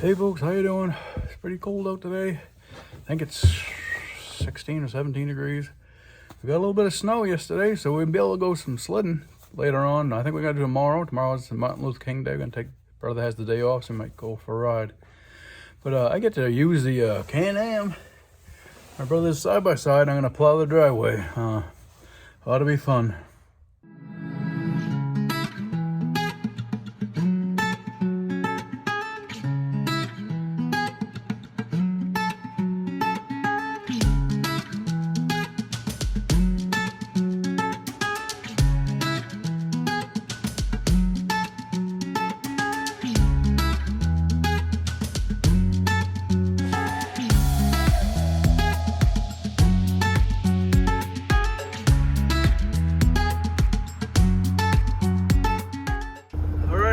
Hey folks, how you doing? It's pretty cold out today. I think it's 16 or 17 degrees. We got a little bit of snow yesterday, so we'll be able to go some sledding later on. I think we got to do tomorrow. Tomorrow's Martin Luther King Day. We're gonna take, brother has the day off, so we might go for a ride. But I get to use the Can-Am. My brother's side-by-side. I'm gonna plow the driveway. Ought to be fun.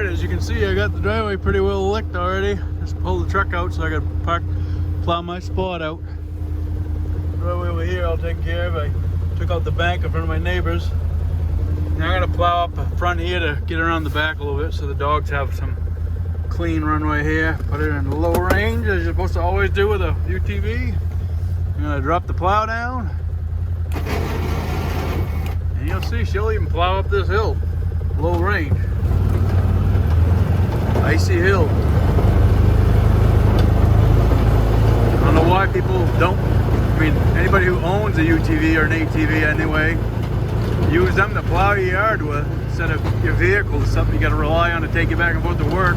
As you can see, I got the driveway pretty well licked already. Just pulled the truck out so I could plow my spot out. Driveway over here I'll take care of. I took out the bank in front of my neighbors. Now I gotta plow up the front here to get around the back a little bit so the dogs have some clean runway here. Put it in low range as you're supposed to always do with a UTV. I'm gonna drop the plow down. And you'll see she'll even plow up this hill. Low range. Icy hill. I don't know why people don't, I mean, anybody who owns a UTV or an ATV anyway, use them to plow your yard with instead of your vehicle. It's something you got to rely on to take you back and forth to work.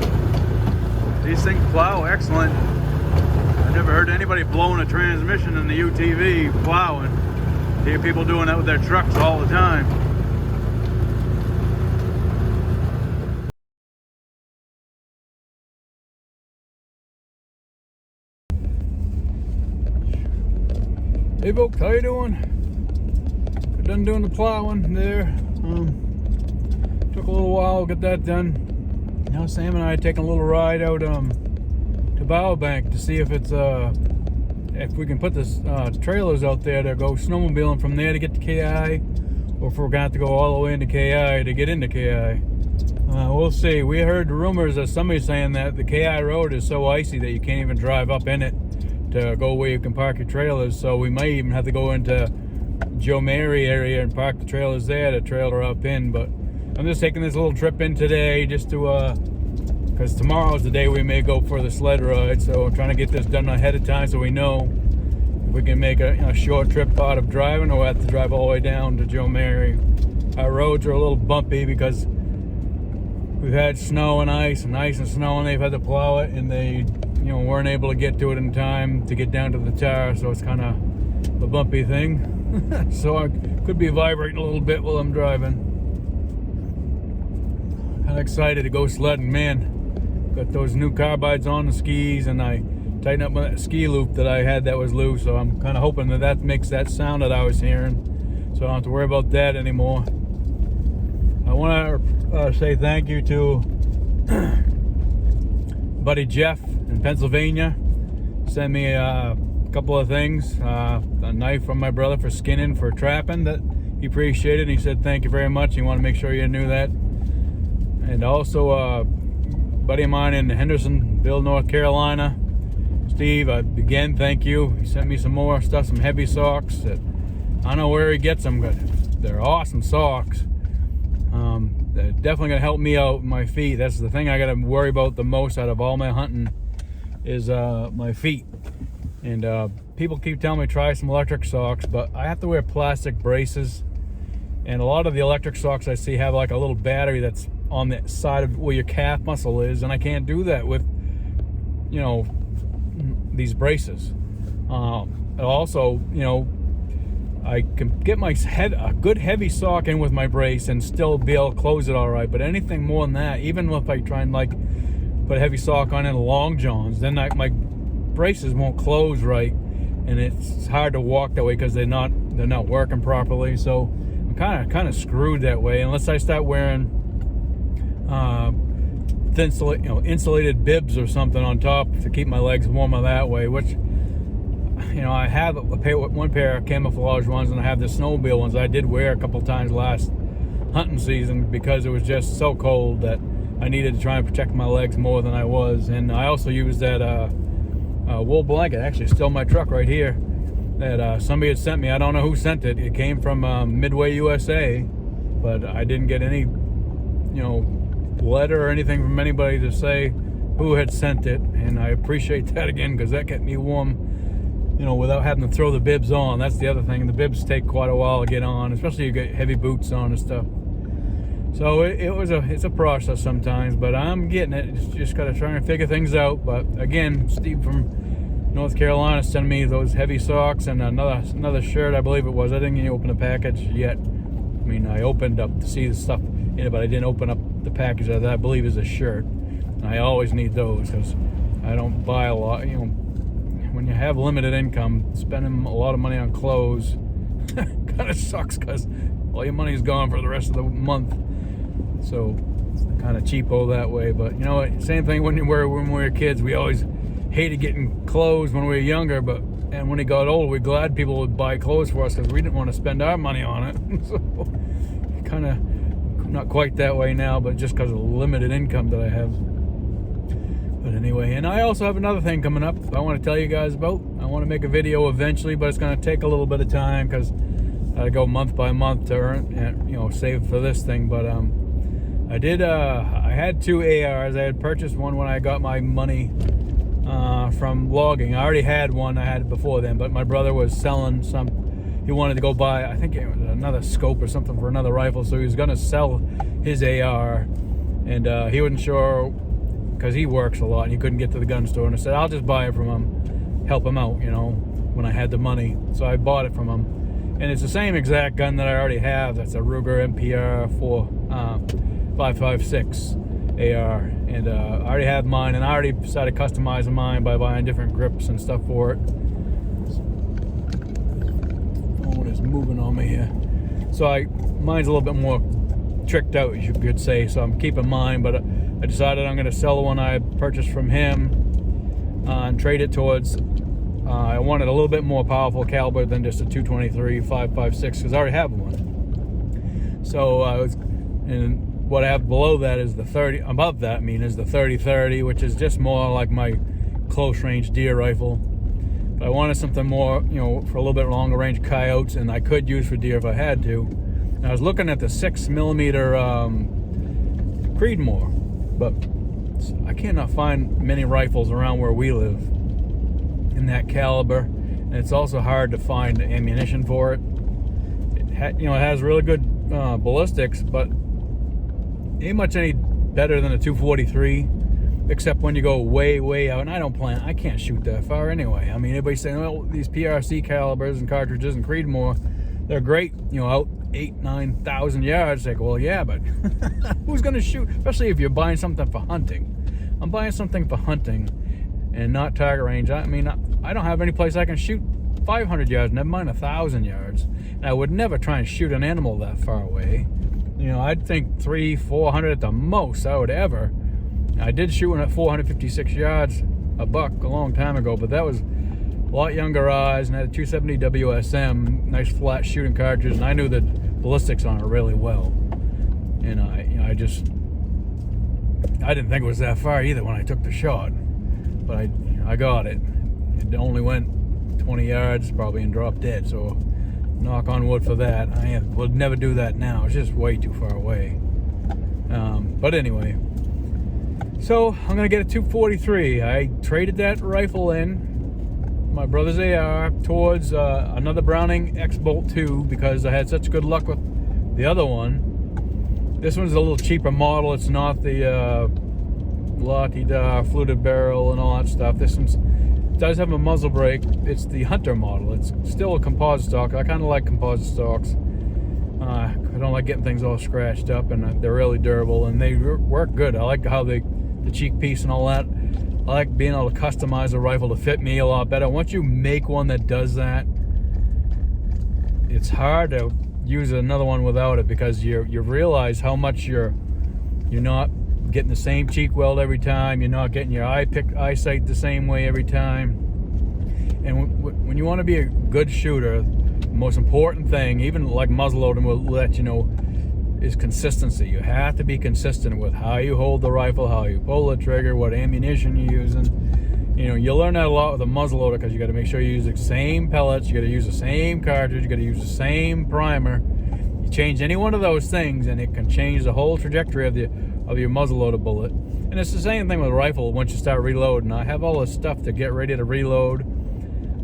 These things plow excellent. I've never heard anybody blowing a transmission in the UTV plowing. I hear people doing that with their trucks all the time. Hey folks, how you doing? We're done doing the plowing there. Took a little while to get that done. Now Sam and I are taking a little ride out to Bank to see if it's if we can put this trailers out there to go snowmobiling from there to get to KI, or if we're gonna have to go all the way into KI to get into KI. We'll see. We heard rumors of somebody saying that the KI road is so icy that you can't even drive up in it to go where you can park your trailers, so we might even have to go into Joe Mary area and park the trailers there to trailer up in. But I'm just taking this little trip in today just to because tomorrow's the day we may go for the sled ride, so I'm trying to get this done ahead of time so we know if we can make a short trip out of driving, or have to drive all the way down to Joe Mary. Our roads are a little bumpy because we've had snow and ice and snow, and they've had to plow it, and they weren't able to get to it in time to get down to the tar, so it's kind of a bumpy thing. So I could be vibrating a little bit while I'm driving. Kind of excited to go sledding, man. Got those new carbides on the skis, and I tightened up that ski loop that I had that was loose, so I'm kind of hoping that makes that sound that I was hearing, so I don't have to worry about that anymore. I want to say thank you to buddy Jeff in Pennsylvania. Sent me a couple of things, a knife from my brother for skinning, for trapping, that he appreciated. He said thank you very much. He wanted to make sure you knew that. And also a buddy of mine in Hendersonville, North Carolina, Steve, again thank you. He sent me some more stuff, some heavy socks that I don't know where he gets them, but they're awesome socks. They're definitely gonna help me out with my feet. That's the thing I gotta worry about the most out of all my hunting, is my feet. And people keep telling me try some electric socks, but I have to wear plastic braces, and a lot of the electric socks I see have like a little battery that's on the side of where your calf muscle is, and I can't do that with these braces. Also, I can get my head a good heavy sock in with my brace and still be able to close it all right. But anything more than that, even if I try and put a heavy sock on in long johns, then my braces won't close right, and it's hard to walk that way because they're not working properly. So I'm kind of screwed that way unless I start wearing thin insulated bibs or something on top to keep my legs warmer that way, which I have one pair of camouflage ones, and I have the snowmobile ones I did wear a couple times last hunting season because it was just so cold that I needed to try and protect my legs more than I was. And I also used that wool blanket, actually still in my truck right here, that somebody had sent me. I don't know who sent it. It came from Midway, USA, but I didn't get any, letter or anything from anybody to say who had sent it. And I appreciate that again, because that kept me warm, without having to throw the bibs on. That's the other thing. The bibs take quite a while to get on, especially if you get heavy boots on and stuff. So it's a process sometimes, but I'm getting it. Just got to try and figure things out. But again, Steve from North Carolina sent me those heavy socks and another shirt, I believe it was. I didn't even open the package yet. I mean, I opened up to see the stuff in it, but I didn't open up the package that I believe is a shirt. And I always need those because I don't buy a lot. When you have limited income, spending a lot of money on clothes kind of sucks, because all your money is gone for the rest of the month. So it's kind of cheapo that way. But same thing when we were kids. We always hated getting clothes when we were younger, and when we got older, we're glad people would buy clothes for us because we didn't want to spend our money on it. So kind of not quite that way now, but just because of the limited income that I have. But anyway, and I also have another thing coming up I want to tell you guys about. I want to make a video eventually, but it's going to take a little bit of time because I go month by month to earn, save for this thing. But I had 2 ARs. I had purchased one when I got my money from logging. I already had one. I had it before then, but my brother was selling some. He wanted to go buy, I think it was another scope or something for another rifle, so he was going to sell his AR, and he wasn't sure because he works a lot and he couldn't get to the gun store. And I said, I'll just buy it from him, help him out, when I had the money. So I bought it from him, and it's the same exact gun that I already have. That's a Ruger MPR 5.56 AR, and I already have mine, and I already started customizing mine by buying different grips and stuff for it. Phone is moving on me here. So mine's a little bit more tricked out, as you could say, so I'm keeping mine, but I decided I'm going to sell the one I purchased from him and trade it towards, I wanted a little bit more powerful caliber than just a 223 5.56, because I already have one. So and what I have below that is the 30, above that is the 30-30, which is just more like my close range deer rifle. But I wanted something more, for a little bit longer range coyotes, and I could use for deer if I had to. And I was looking at the 6mm Creedmoor, but I cannot find many rifles around where we live in that caliber, and it's also hard to find ammunition for it. It has really good ballistics, but ain't much any better than a 243, except when you go way out, and I can't shoot that far anyway. I mean, everybody's saying, well, these PRC calibers and cartridges and Creedmoor, they're great, out 8,000-9,000 yards. Like, well, yeah, but who's gonna shoot? Especially if you're buying something for hunting. I'm buying something for hunting and not target range. I mean, I don't have any place I can shoot 500 yards, never mind 1,000 yards. And I would never try and shoot an animal that far away. I'd think 300-400 at the most I would ever. I did shoot one at 456 yards, a buck, a long time ago, but that was a lot younger eyes and had a 270 WSM, nice flat shooting cartridge, and I knew the ballistics on it really well. And I didn't think it was that far either when I took the shot, but I got it. It only went 20 yards probably and dropped dead, so knock on wood for that. I would never do that now. It's just way too far away. But anyway, so I'm gonna get a 243. I traded that rifle in, my brother's AR, towards another Browning X-Bolt 2 because I had such good luck with the other one. This one's a little cheaper model. It's not the la-ti-da fluted barrel and all that stuff. This one's does have a muzzle brake. It's the Hunter model. It's still a composite stock. I kind of like composite stocks. I don't like getting things all scratched up, and they're really durable and they work good. I like how the cheek piece and all that. I like being able to customize a rifle to fit me a lot better. Once you make one that does that, it's hard to use another one without it, because you realize how much you're not getting the same cheek weld every time. You're not getting your eyesight the same way every time. And when you want to be a good shooter, the most important thing, even like muzzleloading will let you know, is consistency. You have to be consistent with how you hold the rifle, how you pull the trigger, what ammunition you're using. You know, you learn that a lot with a muzzleloader, because you got to make sure you use the same pellets, you got to use the same cartridge, you got to use the same primer. You change any one of those things and it can change the whole trajectory of your muzzleloader bullet. And it's the same thing with a rifle once you start reloading. I have all this stuff to get ready to reload,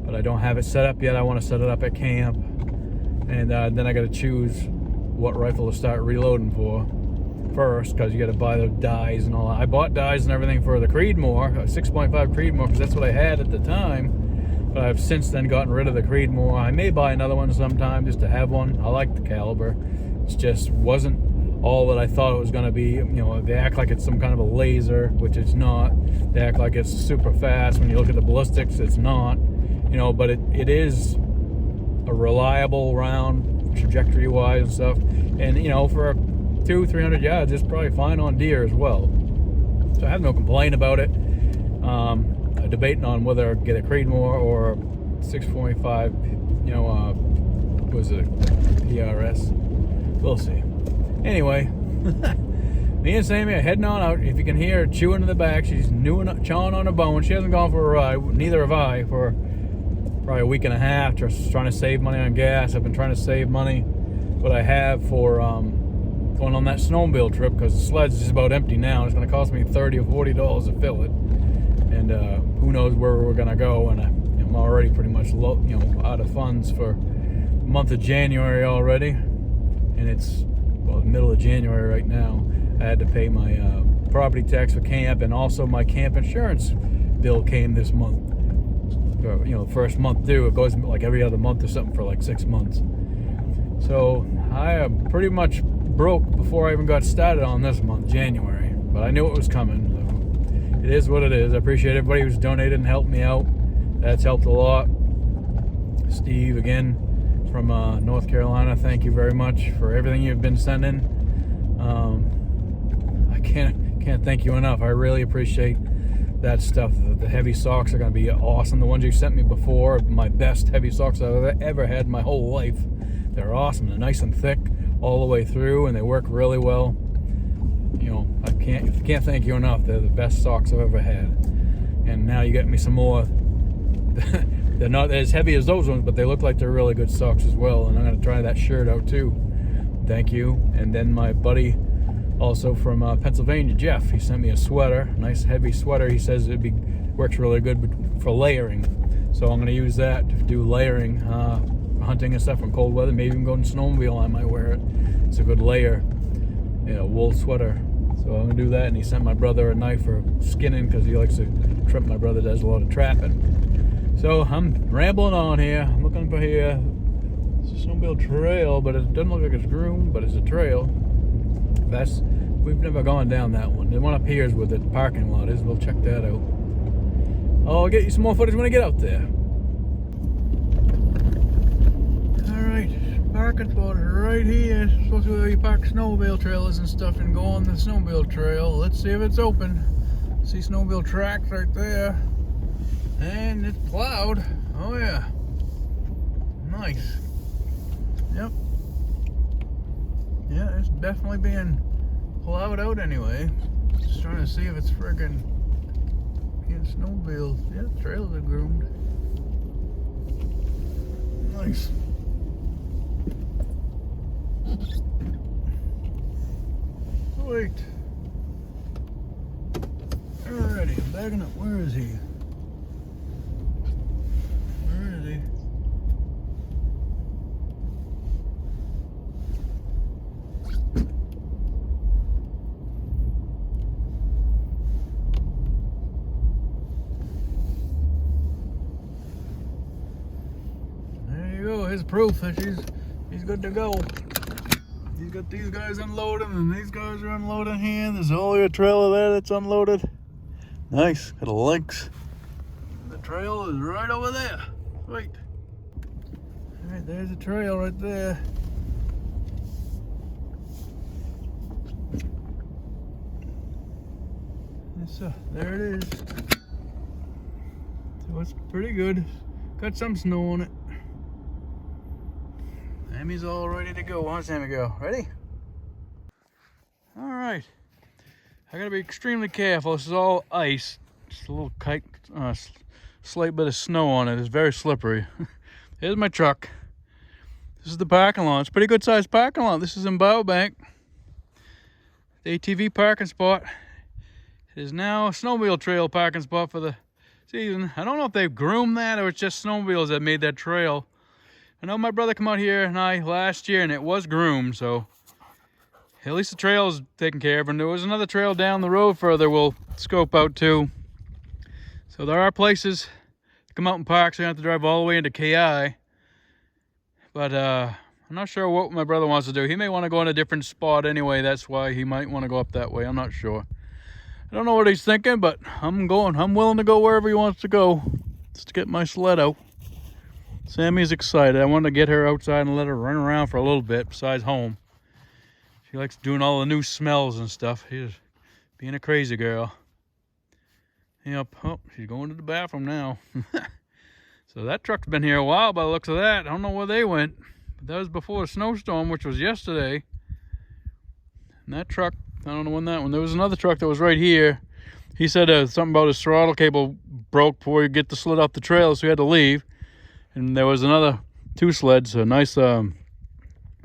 but I don't have it set up yet. I want to set it up at camp, and then I got to choose what rifle to start reloading for first, because you got to buy the dies and all that. I bought dies and everything for the Creedmoor, a 6.5 Creedmoor, because that's what I had at the time, but I've since then gotten rid of the Creedmoor. I may buy another one sometime just to have one. I like the caliber. It just wasn't all that I thought it was going to be. You know, they act like it's some kind of a laser, which it's not. They act like it's super fast. When you look at the ballistics, it's not. You know, but it is a reliable round, trajectory wise and stuff. And you know, for 200-300 yards, it's probably fine on deer as well. So I have no complaint about it. I'm debating on whether I get a Creedmoor or 6.5. You know, was it PRS? We'll see. Anyway, me and Sammy are heading on out. If you can hear her chewing in the back, she's chawing on a bone. She hasn't gone for a ride. Neither have I for probably a week and a half, just trying to save money on gas. I've been trying to save money, what I have for going on that snowmobile trip, because the sled's just about empty now. It's going to cost me $30 or $40 to fill it, and who knows where we're going to go. And I'm already pretty much out of funds for the month of January already, and it's the middle of January right now. I had to pay my property tax for camp, and also my camp insurance bill came this month. First month due. It goes like every other month or something for like 6 months. So I am pretty much broke before I even got started on this month, January. But I knew it was coming. So it is what it is. I appreciate everybody who's donated and helped me out. That's helped a lot. Steve, again, from North Carolina, thank you very much for everything you've been sending. I can't thank you enough. I really appreciate that stuff. The heavy socks are going to be awesome. The ones you sent me before, my best heavy socks I've ever had in my whole life. They're awesome. They're nice and thick all the way through, and they work really well. You know, I can't thank you enough. They're the best socks I've ever had. And now you got me some more. They're not as heavy as those ones, but they look like they're really good socks as well. And I'm going to try that shirt out too. Thank you. And then my buddy, also from Pennsylvania, Jeff, he sent me a sweater, nice heavy sweater. He says works really good for layering. So I'm going to use that to do layering, hunting and stuff in cold weather. Maybe even going snowmobile, I might wear it. It's a good layer, wool sweater. So I'm going to do that. And he sent my brother a knife for skinning, because he likes to trip. My brother does a lot of trapping. So I'm rambling on here. I'm looking for here. It's a snowmobile trail, but it doesn't look like it's groomed, but it's a trail. We've never gone down that one. The one up here is where the parking lot is. We'll check that out. I'll get you some more footage when I get out there. Alright, parking spot is right here. It's supposed to be where you park snowmobile trailers and stuff and go on the snowmobile trail. Let's see if it's open. See snowmobile tracks right there. And it's plowed. Oh yeah. Nice. Yep. Yeah, it's definitely being plowed out anyway. Just trying to see if it's friggin' being snowmobiles. Yeah, the trails are groomed. Nice. Sweet. Alrighty, I'm backing up. Where is he? Where is he? There you go. His proof that he's good to go. He's got these guys unloading, and these guys are unloading here. There's a whole trailer there that's unloaded. Nice. Got a links. The trail is right over there. Sweet. Alright, there's a trail right there. So there it is. So it's pretty good. Got some snow on it. Sammy's all ready to go. Huh, Sammy? Go. Ready? right. I gotta be extremely careful. This is all ice. Just a little slight bit of snow on it. It's very slippery. Here's my truck. This is the parking lot. It's a pretty good sized parking lot. This is in Bowbank. The ATV parking spot. It is now a snowmobile trail parking spot for the season. I don't know if they've groomed that or it's just snowmobiles that made that trail. I know my brother came out here and I last year and it was groomed, so at least the trail is taken care of. And there was another trail down the road further we'll scope out too. So there are places to come out and park, so you don't have to drive all the way into KI. But I'm not sure what my brother wants to do. He may want to go in a different spot anyway. That's why he might want to go up that way. I'm not sure. I don't know what he's thinking, but I'm willing to go wherever he wants to go. Just to get my sled out. Sammy's excited. I want to get her outside and let her run around for a little bit besides home. She likes doing all the new smells and stuff. She's being a crazy girl. Yep. Oh, she's going to the bathroom now. So that truck's been here a while by the looks of that. I don't know where they went. But that was before a snowstorm, which was yesterday. And that truck, I don't know when that one. There was another truck that was right here. He said something about his throttle cable broke before you get the sled off the trail, so he had to leave. And there was another 2 sleds, a nice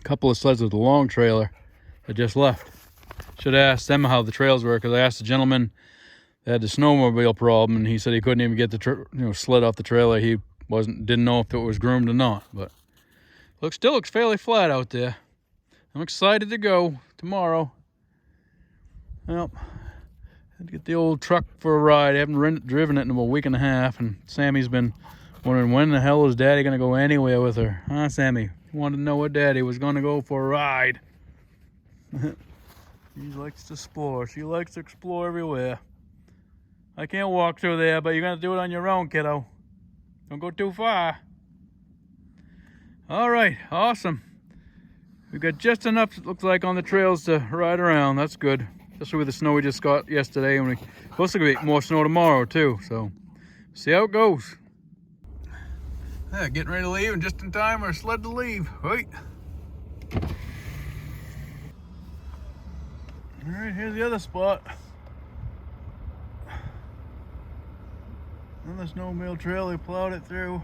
couple of sleds with the long trailer that just left. Should have asked them how the trails were, because I asked the gentleman that had the snowmobile problem, and he said he couldn't even get the sled off the trailer. He didn't know if it was groomed or not, but still looks fairly flat out there. I'm excited to go tomorrow. Well, I had to get the old truck for a ride. I haven't driven it in about a week and a half, and Sammy's been wondering when the hell is Daddy gonna go anywhere with her? Huh, Sammy? Wanted to know what Daddy was gonna go for a ride. He likes to explore. She likes to explore everywhere. I can't walk through there, but you're gonna do it on your own, kiddo. Don't go too far. All right, awesome. We've got just enough, it looks like, on the trails to ride around. That's good. Especially with the snow we just got yesterday, and we're supposed to get more snow tomorrow too. So, see how it goes. Yeah, getting ready to leave, and just in time, our sled to leave. Right. All right, here's the other spot. Another snowmobile trail, they plowed it through.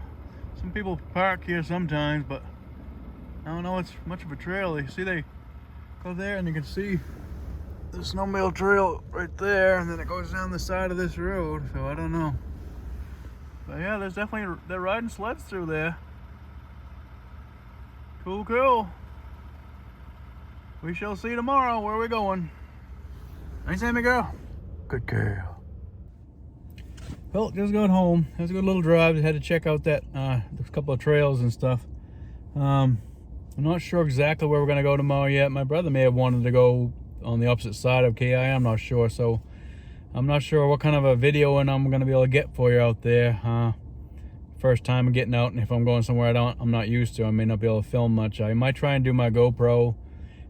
Some people park here sometimes, but I don't know it's much of a trail. You see, they go there and you can see the snowmobile trail right there, and then it goes down the side of this road, so I don't know. But yeah, they're riding sleds through there. Cool, cool. We shall see tomorrow where we're going. Ain't Sammy girl? Good girl. Well, just got home. It was a good little drive. I had to check out that a couple of trails and stuff. I'm not sure exactly where we're gonna go tomorrow yet. My brother may have wanted to go on the opposite side of KI. I'm not sure, so I'm not sure what kind of a video and I'm gonna be able to get for you out there. First time I'm getting out, and if I'm going somewhere I'm not used to, I may not be able to film much. I might try and do my GoPro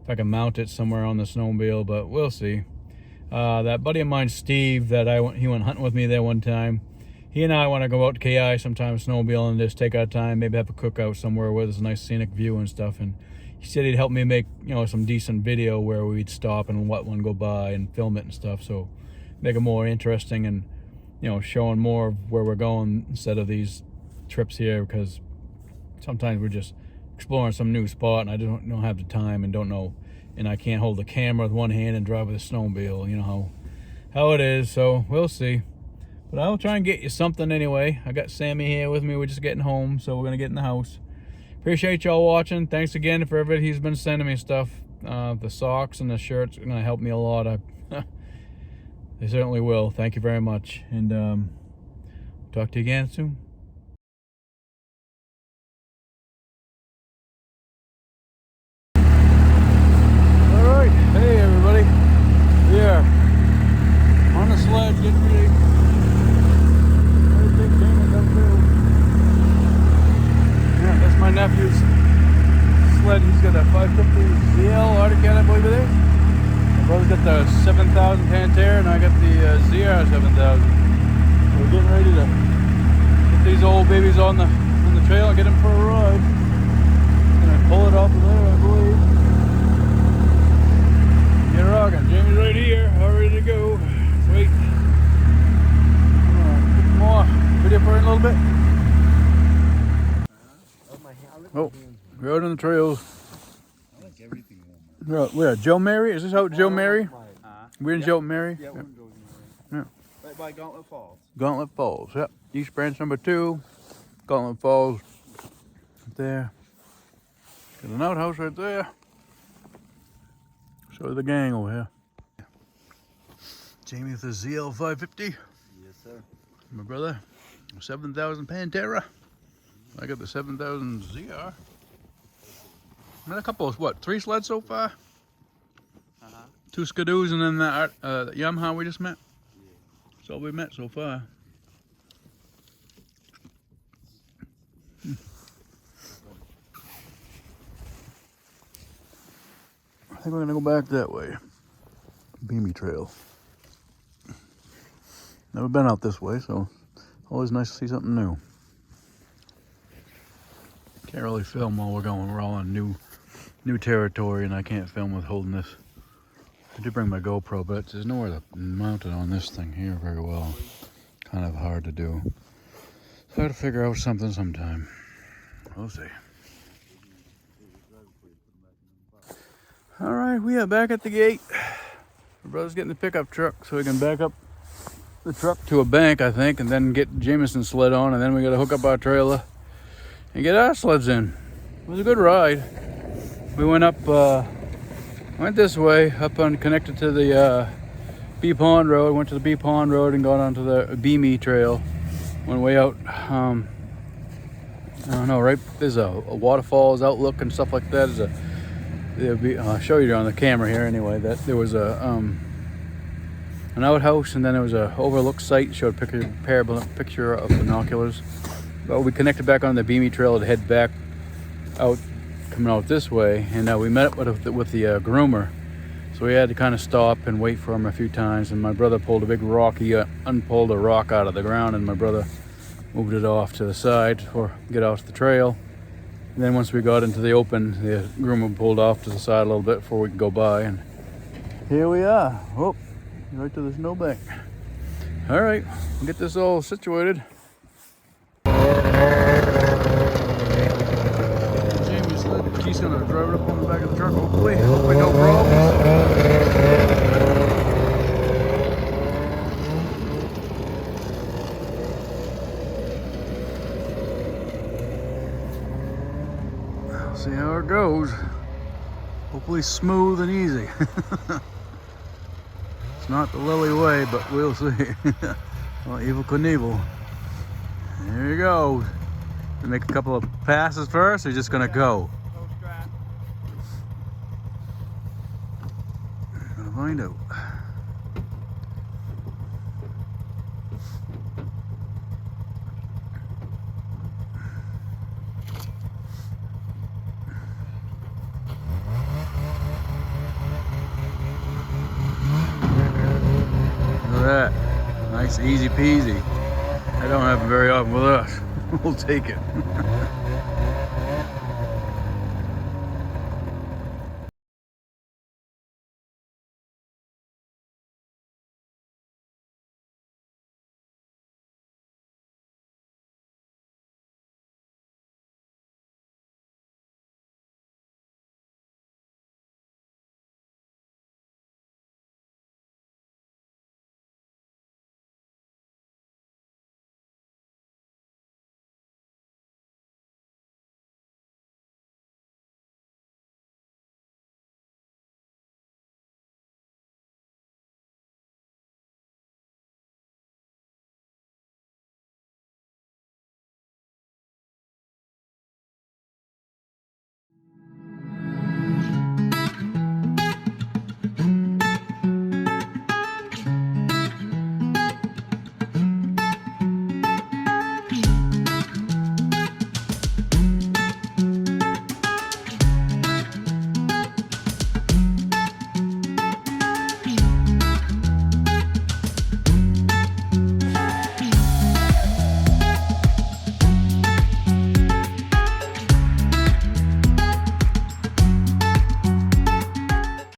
if I can mount it somewhere on the snowmobile, but we'll see. That buddy of mine, Steve, he went hunting with me there one time. He and I want to go out to KI sometime snowmobile and just take our time, maybe have a cookout somewhere where there's a nice scenic view and stuff. And he said he'd help me make some decent video where we'd stop and let one go by and film it and stuff, so make it more interesting and showing more of where we're going instead of these trips here, because sometimes we're just exploring some new spot and I don't have the time and don't know, and I can't hold the camera with one hand and drive with a snowmobile. You know how it is, so we'll see. But I'll try and get you something anyway. I got Sammy here with me. We're just getting home, so we're gonna get in the house. Appreciate y'all watching. Thanks again for everybody who's been sending me stuff. The socks and the shirts are gonna help me a lot. They certainly will. Thank you very much, and talk to you again soon. Hey everybody, we are on the sled getting ready. Very big thing up through. Yeah, that's my nephew's sled. He's got a 550 ZL Arctic Cat, I believe it is. My brother's got the 7000 Pantera, and I got the ZR 7000. We're getting ready to get these old babies on the trail and get them for a ride. Gonna pull it off of there, I believe. Get rocking. Jamie's right here, all ready to go. Wait. Put more video for it in a little bit. Oh, we're out on the trails. I like everything We're at Joe Mary. Is this out Joe Mary? We're in Joe Mary. Yeah, we're in Joe Yeah. Right by Gauntlet Falls. Gauntlet Falls. Yep. East branch number 2. Gauntlet Falls. Right there. Got an outhouse right there. Show the gang over here. Jamie with the ZL 550. Yes, sir. My brother, 7,000 Pantera. I got the 7,000 ZR. I a couple of, what, 3 sleds so far? 2 Skidoos and then that Yamaha we just met. Yeah. That's all we met so far. I think we're gonna go back that way. Beamy Trail. Never been out this way, so always nice to see something new. Can't really film while we're going. We're all on new territory, and I can't film with holding this. I did bring my GoPro, but there's nowhere to mount it on this thing here very well. Kind of hard to do. So I gotta figure out something sometime. We'll see. All right, we are back at the gate. My brother's getting the pickup truck so we can back up the truck to a bank, I think, and then get Jameson's sled on, and then we gotta hook up our trailer and get our sleds in. It was a good ride. We went up, went this way, up on connected to the Bee Pond Road, went to the Bee Pond Road and got onto the Beamy Trail. Went way out, I don't know, right? There's a waterfalls outlook and stuff like that. I'll show you on the camera here anyway, that there was an outhouse and then there was a overlook site, showed a picture of binoculars. But we connected back on the Beamy Trail to head back out, coming out this way, and we met up with the groomer. So we had to kind of stop and wait for him a few times, and my brother pulled a big rock. He unpulled a rock out of the ground, and my brother moved it off to the side or get off the trail. And then once we got into the open, the groomer pulled off to the side a little bit before we could go by, and here we are. Oh, right to the snowbank. All right, we'll get this all situated. Jamie's sled. He's gonna drive it up on the back of the truck, hopefully no problems. See how it goes. Hopefully smooth and easy. It's not the Lily way, but we'll see. Well, Evel Knievel. There you go. You make a couple of passes first, or you're just gonna go? Gonna find out. Look at that. Nice, easy peasy. I don't have it very often with us. We'll take it.